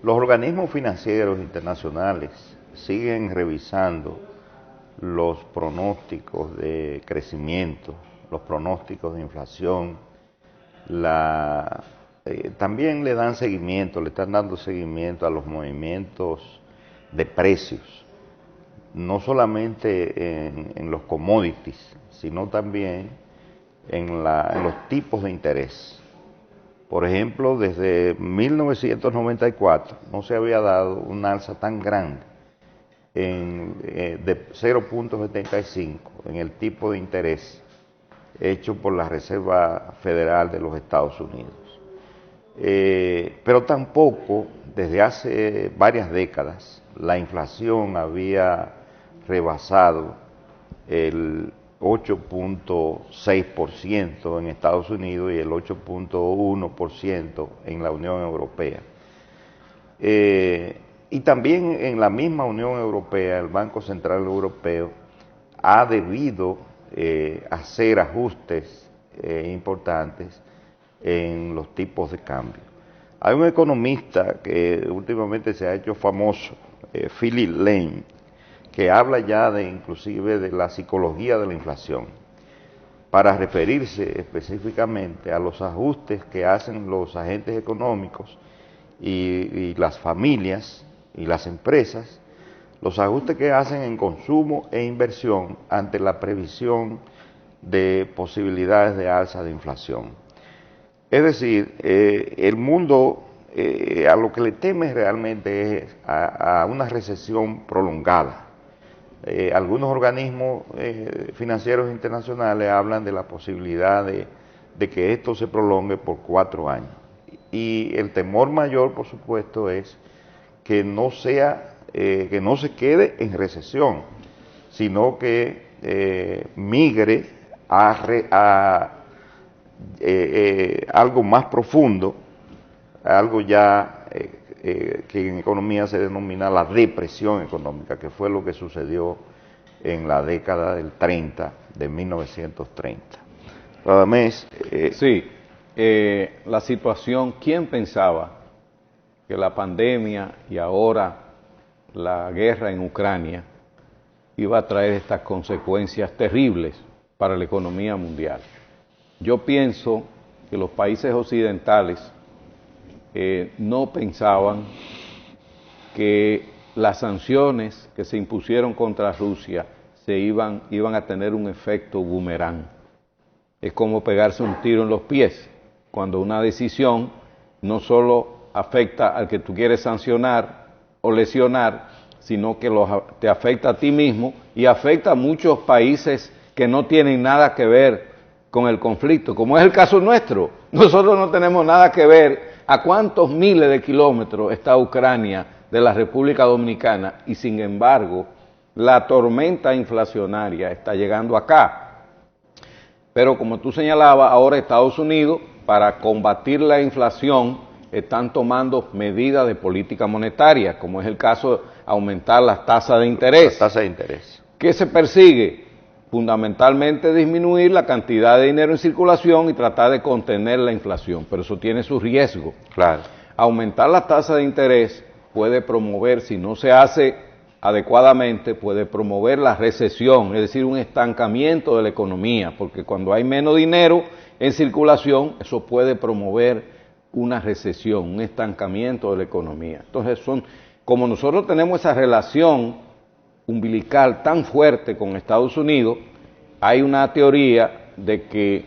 Los organismos financieros internacionales siguen revisando los pronósticos de crecimiento, los pronósticos de inflación, también le están dando seguimiento a los movimientos de precios, no solamente en los commodities, sino también en los tipos de interés. Por ejemplo, desde 1994 no se había dado un alza tan grande de 0.75 en el tipo de interés hecho por la Reserva Federal de los Estados Unidos. Pero tampoco, desde hace varias décadas, la inflación había rebasado el 8.6% en Estados Unidos y el 8.1% en la Unión Europea. Y también en la misma Unión Europea, el Banco Central Europeo ha debido hacer ajustes importantes en los tipos de cambio. Hay un economista que últimamente se ha hecho famoso, Philip Lane, que habla ya inclusive de la psicología de la inflación, para referirse específicamente a los ajustes que hacen los agentes económicos y las familias y las empresas, los ajustes que hacen en consumo e inversión ante la previsión de posibilidades de alza de inflación. Es decir, el mundo a lo que le teme realmente es a una recesión prolongada. Algunos organismos financieros internacionales hablan de la posibilidad de que esto se prolongue por 4 años. Y el temor mayor, por supuesto, es que no se quede en recesión, sino que migre a algo más profundo, algo ya que en economía se denomina la depresión económica, que fue lo que sucedió en la década del 30, de 1930. Radamés. Sí, la situación, ¿quién pensaba que la pandemia y ahora la guerra en Ucrania iba a traer estas consecuencias terribles para la economía mundial? Yo pienso que los países occidentales no pensaban que las sanciones que se impusieron contra Rusia iban a tener un efecto boomerang. Es como pegarse un tiro en los pies, cuando una decisión no solo afecta al que tú quieres sancionar o lesionar, sino que te afecta a ti mismo y afecta a muchos países que no tienen nada que ver con el conflicto, como es el caso nuestro. Nosotros no tenemos nada que ver. ¿A cuántos miles de kilómetros está Ucrania de la República Dominicana? Y sin embargo, la tormenta inflacionaria está llegando acá. Pero como tú señalabas, ahora Estados Unidos, para combatir la inflación, están tomando medidas de política monetaria, como es el caso de aumentar las tasas de interés. La tasa de interés. ¿Qué se persigue? Fundamentalmente disminuir la cantidad de dinero en circulación y tratar de contener la inflación, pero eso tiene su riesgo. Claro. Aumentar la tasa de interés puede promover, si no se hace adecuadamente, puede promover la recesión, es decir, un estancamiento de la economía, porque cuando hay menos dinero en circulación, eso puede promover una recesión, un estancamiento de la economía. Entonces, como nosotros tenemos esa relación umbilical tan fuerte con Estados Unidos, hay una teoría de que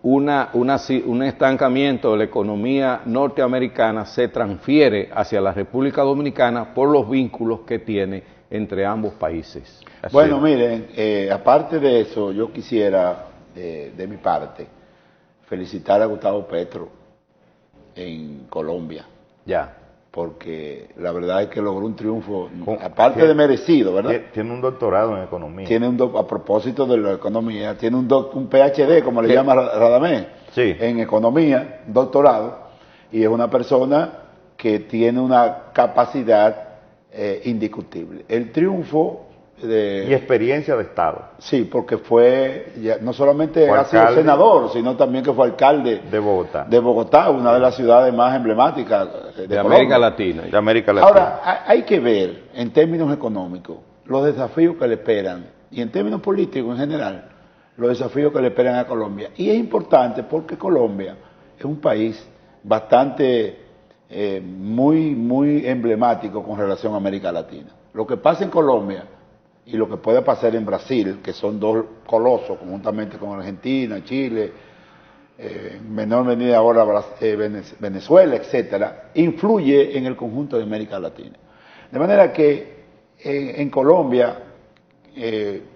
un estancamiento de la economía norteamericana se transfiere hacia la República Dominicana por los vínculos que tiene entre ambos países. Así. Bueno, miren, aparte de eso, yo quisiera, de mi parte, felicitar a Gustavo Petro en Colombia. Ya. Porque la verdad es que logró un triunfo, aparte de merecido, ¿verdad? Tiene un doctorado en economía. A propósito de la economía, tiene un PhD, como le llama Radamés, sí, en economía, doctorado, y es una persona que tiene una capacidad indiscutible. El triunfo Y experiencia de Estado. Sí, porque fue, no solamente fue ha sido alcalde senador, sino también que fue alcalde de Bogotá, una de las ciudades más emblemáticas de América Latina. De América Latina. Ahora, hay que ver, en términos económicos, los desafíos que le esperan, y en términos políticos en general, los desafíos que le esperan a Colombia. Y es importante porque Colombia es un país bastante, muy emblemático con relación a América Latina. Lo que pasa en Colombia y lo que puede pasar en Brasil, que son dos colosos, conjuntamente con Argentina, Chile, en menor medida ahora Venezuela, etcétera, influye en el conjunto de América Latina. De manera que en Colombia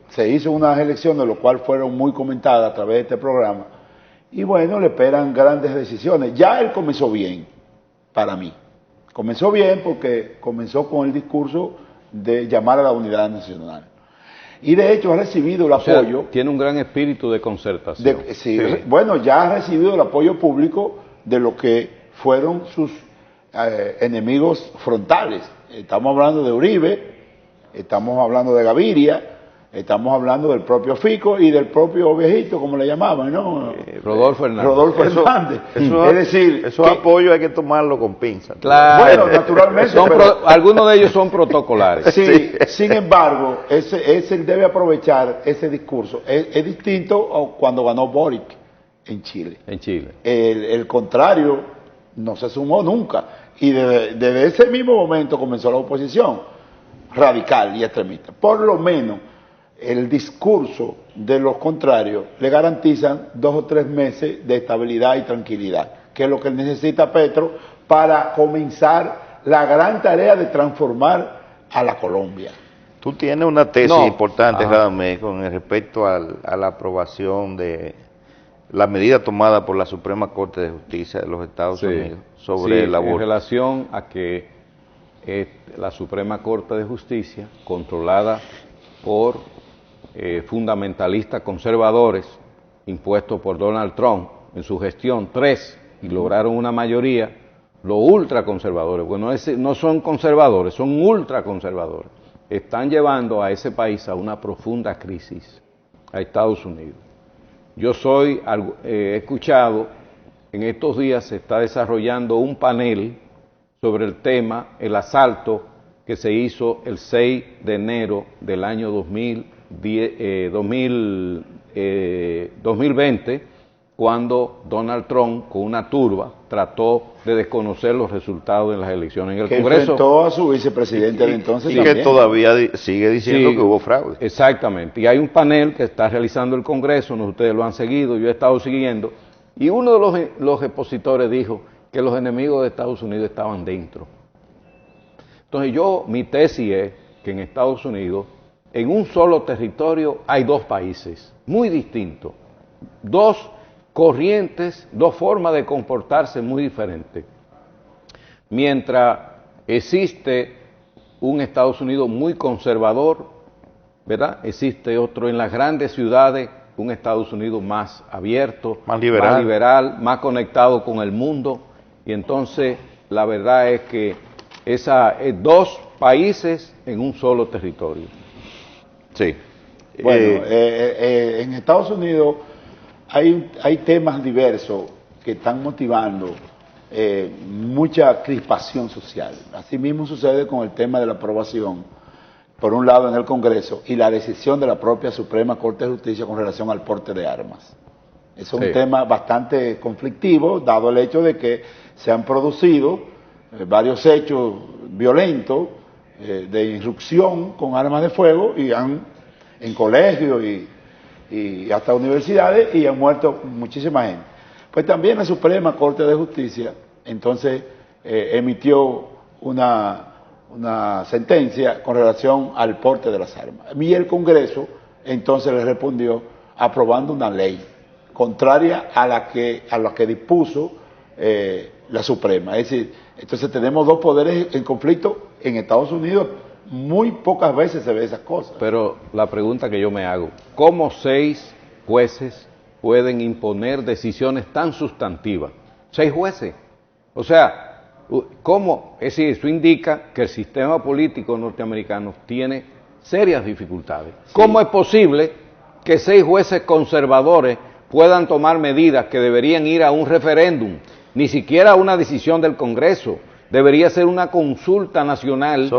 se hizo unas elecciones, lo cual fueron muy comentadas a través de este programa, y bueno, le esperan grandes decisiones. Ya él comenzó bien, para mí. Comenzó bien porque comenzó con el discurso de llamar a la unidad nacional. Y de hecho ha recibido el apoyo. Tiene un gran espíritu de concertación. Sí. Bueno, ya ha recibido el apoyo público de lo que fueron sus enemigos frontales. Estamos hablando de Uribe, estamos hablando de Gaviria, estamos hablando del propio Fico y del propio viejito, como le llamaban, ¿no? Rodolfo Hernández. Rodolfo Hernández. Es decir, esos apoyos hay que tomarlo con pinzas. Claro. Bueno, naturalmente. Algunos de ellos son protocolares. Sí, sin embargo, él debe aprovechar ese discurso. Es distinto a cuando ganó Boric en Chile. En Chile. El contrario no se sumó nunca. Y desde ese mismo momento comenzó la oposición radical y extremista. Por lo menos el discurso de los contrarios le garantizan 2 o 3 meses de estabilidad y tranquilidad, que es lo que necesita Petro para comenzar la gran tarea de transformar a la Colombia. Tú tienes una tesis importante, Radamés, con respecto a la aprobación de la medida tomada por la Suprema Corte de Justicia de los Estados Unidos sobre el aborto. En relación a que la Suprema Corte de Justicia, controlada por fundamentalistas conservadores impuestos por Donald Trump en su gestión, 3, y lograron una mayoría, los ultraconservadores, bueno, no son conservadores, son ultraconservadores, están llevando a ese país a una profunda crisis, a Estados Unidos. He escuchado, en estos días se está desarrollando un panel sobre el tema, el asalto que se hizo el 6 de enero del año 2020, cuando Donald Trump, con una turba, trató de desconocer los resultados de las elecciones en el Congreso. Enfrentó a su vicepresidente de entonces. Y que todavía sigue diciendo que hubo fraude. Exactamente. Y hay un panel que está realizando el Congreso, ustedes lo han seguido, yo he estado siguiendo, y uno de los expositores dijo que los enemigos de Estados Unidos estaban dentro. Entonces mi tesis es que en Estados Unidos, en un solo territorio, hay 2 países muy distintos, 2 corrientes, 2 formas de comportarse muy diferentes. Mientras existe un Estados Unidos muy conservador, ¿verdad? Existe otro en las grandes ciudades, un Estados Unidos más abierto, más liberal, más conectado con el mundo. Y entonces la verdad es que es 2 países en un solo territorio. Sí. Bueno, en Estados Unidos hay temas diversos que están motivando mucha crispación social. Asimismo sucede con el tema de la aprobación, por un lado en el Congreso, y la decisión de la propia Suprema Corte de Justicia con relación al porte de armas. Es un tema bastante conflictivo, dado el hecho de que se han producido varios hechos violentos de irrupción con armas de fuego en colegios y hasta universidades, y han muerto muchísima gente. Pues también la Suprema Corte de Justicia entonces emitió una sentencia con relación al porte de las armas. Y el Congreso entonces le respondió aprobando una ley contraria a la que dispuso la Suprema. Es decir, entonces tenemos 2 poderes en conflicto en Estados Unidos. Muy pocas veces se ve esas cosas. Pero la pregunta que yo me hago, ¿cómo 6 jueces pueden imponer decisiones tan sustantivas? 6 jueces. O sea, ¿cómo? Es decir, eso indica que el sistema político norteamericano tiene serias dificultades. Sí. ¿Cómo es posible que 6 jueces conservadores puedan tomar medidas que deberían ir a un referéndum, ni siquiera a una decisión del Congreso? Debería ser una consulta nacional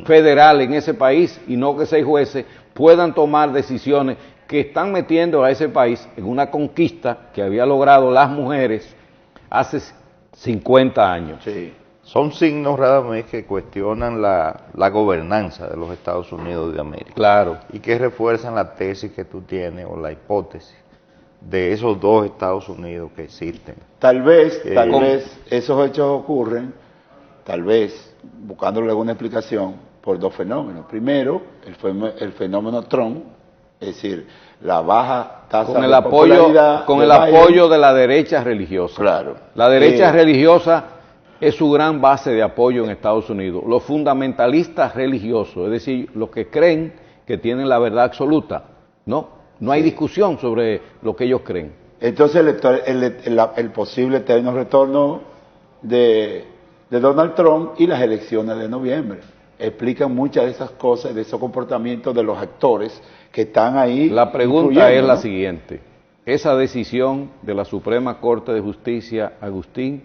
federal en ese país, y no que 6 jueces puedan tomar decisiones que están metiendo a ese país en una conquista que había logrado las mujeres hace 50 años. Sí. Son signos, Radamés, que cuestionan la gobernanza de los Estados Unidos de América. Claro. Y que refuerzan la tesis que tú tienes, o la hipótesis, de esos 2 Estados Unidos que existen. Tal vez esos hechos ocurren, tal vez, buscándole alguna explicación, por 2 fenómenos. Primero, el fenómeno Trump, es decir, la baja tasa de popularidad con el apoyo de la derecha religiosa. Claro. La derecha religiosa es su gran base de apoyo en Estados Unidos. Los fundamentalistas religiosos, es decir, los que creen que tienen la verdad absoluta, no hay discusión sobre lo que ellos creen. Entonces el posible eterno retorno de Donald Trump y las elecciones de noviembre explican muchas de esas cosas, de esos comportamientos de los actores que están ahí. La pregunta es la siguiente: ¿esa decisión de la Suprema Corte de Justicia, Agustín,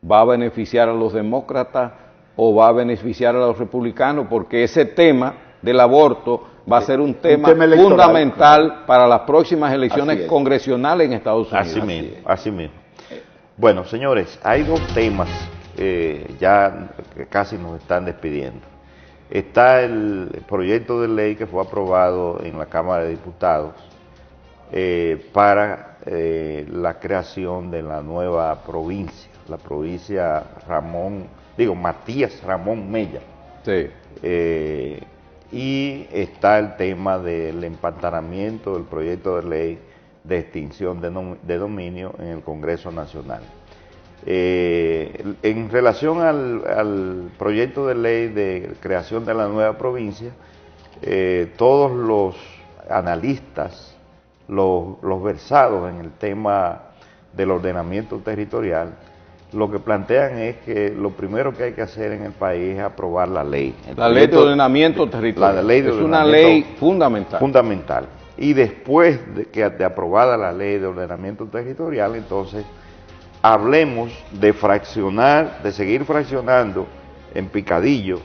va a beneficiar a los demócratas o va a beneficiar a los republicanos? Porque ese tema del aborto va a ser un tema fundamental para las próximas elecciones congresionales en Estados Unidos. Así mismo. Bueno, señores, hay 2 temas, ya que casi nos están despidiendo. Está el proyecto de ley que fue aprobado en la Cámara de Diputados para la creación de la nueva provincia, la provincia Matías Ramón Mella. Sí. Y está el tema del empantanamiento del proyecto de ley de extinción de dominio en el Congreso Nacional. En relación al proyecto de ley de creación de la nueva provincia, todos los analistas, los versados en el tema del ordenamiento territorial, lo que plantean es que lo primero que hay que hacer en el país es aprobar la ley. La ley de ordenamiento territorial. La ley de es una ley fundamental. Fundamental. Y después de aprobada la ley de ordenamiento territorial, entonces hablemos de fraccionar, de seguir fraccionando en picadillo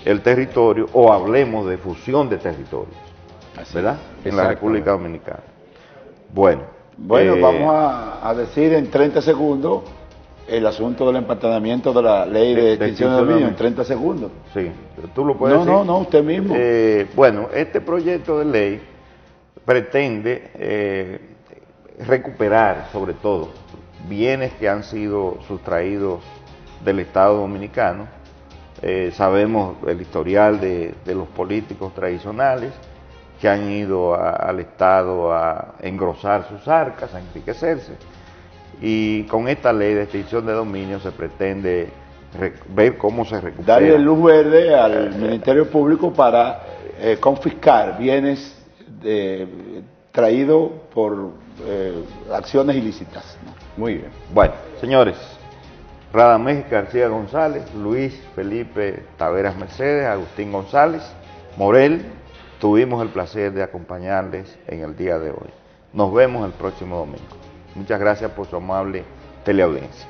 el territorio, o hablemos de fusión de territorios, ¿verdad? En la República Dominicana. Bueno, vamos a decir en 30 segundos el asunto del empantanamiento de la ley de extinción de dominio, en 30 segundos. Sí, tú lo puedes decir. No, usted mismo. Bueno, este proyecto de ley pretende recuperar, sobre todo, bienes que han sido sustraídos del Estado Dominicano. Sabemos el historial de los políticos tradicionales que han ido al Estado a engrosar sus arcas, a enriquecerse, y con esta ley de extinción de dominio se pretende ver cómo se recupera. Darle luz verde al Ministerio Público para confiscar bienes traídos por acciones ilícitas, ¿no? Muy bien. Bueno, señores, Radamés García González, Luis Felipe Taveras Mercedes, Agustín González, Morel, tuvimos el placer de acompañarles en el día de hoy. Nos vemos el próximo domingo. Muchas gracias por su amable teleaudiencia.